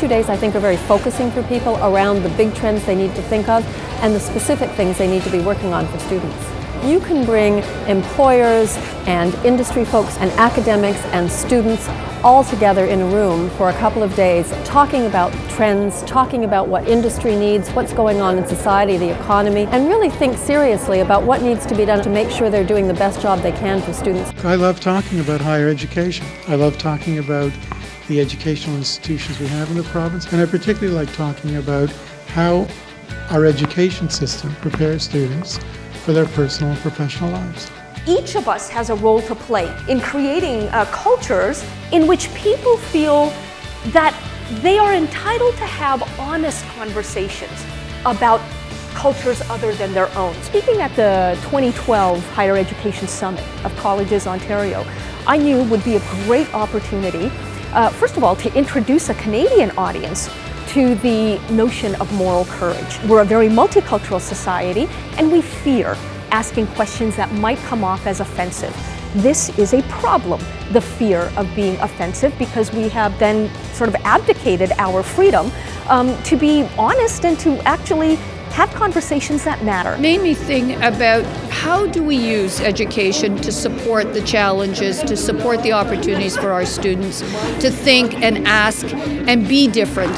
2 days, I think, are very focusing for people around the big trends they need to think of and the specific things they need to be working on for students. You can bring employers and industry folks and academics and students all together in a room for a couple of days, talking about trends, talking about what industry needs, what's going on in society, the economy, and really think seriously about what needs to be done to make sure they're doing the best job they can for students. I love talking about higher education. I love talking about the educational institutions we have in the province, and I particularly like talking about how our education system prepares students for their personal and professional lives. Each of us has a role to play in creating cultures in which people feel that they are entitled to have honest conversations about cultures other than their own. Speaking at the 2012 Higher Education Summit of Colleges Ontario, I knew would be a great opportunity, first of all, to introduce a Canadian audience to the notion of moral courage. We're a very multicultural society, and we fear asking questions that might come off as offensive. This is a problem, the fear of being offensive, because we have then sort of abdicated our freedom to be honest and to actually have conversations that matter. It made me think about how do we use education to support the challenges, to support the opportunities for our students, to think and ask and be different.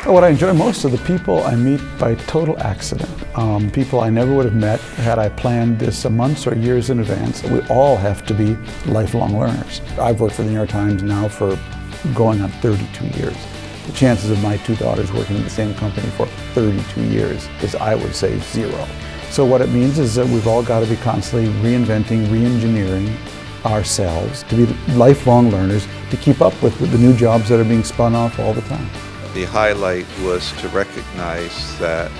What I enjoy most are the people I meet by total accident. People I never would have met had I planned this months or years in advance. We all have to be lifelong learners. I've worked for the New York Times now for going on 32 years. The chances of my two daughters working at the same company for 32 years is, I would say, zero. So what it means is that we've all got to be constantly reinventing, re-engineering ourselves to be lifelong learners to keep up with the new jobs that are being spun off all the time. The highlight was to recognize that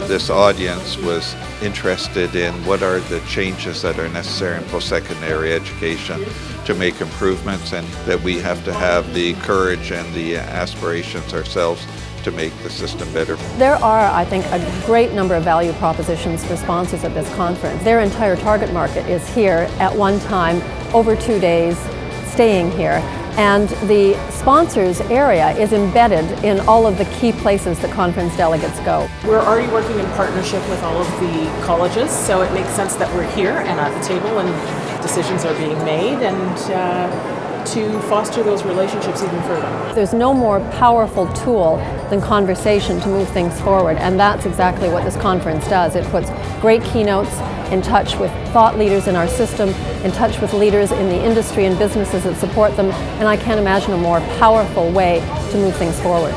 this audience was interested in what are the changes that are necessary in post-secondary education to make improvements, and that we have to have the courage and the aspirations ourselves to make the system better. There are, I think, a great number of value propositions for sponsors at this conference. Their entire target market is here at one time, over 2 days, staying here. And the sponsors area is embedded in all of the key places that conference delegates go. We're already working in partnership with all of the colleges, so it makes sense that we're here and at the table and decisions are being made, and to foster those relationships even further. There's no more powerful tool than conversation to move things forward, and that's exactly what this conference does. It puts great keynotes in touch with thought leaders in our system, in touch with leaders in the industry and businesses that support them, and I can't imagine a more powerful way to move things forward.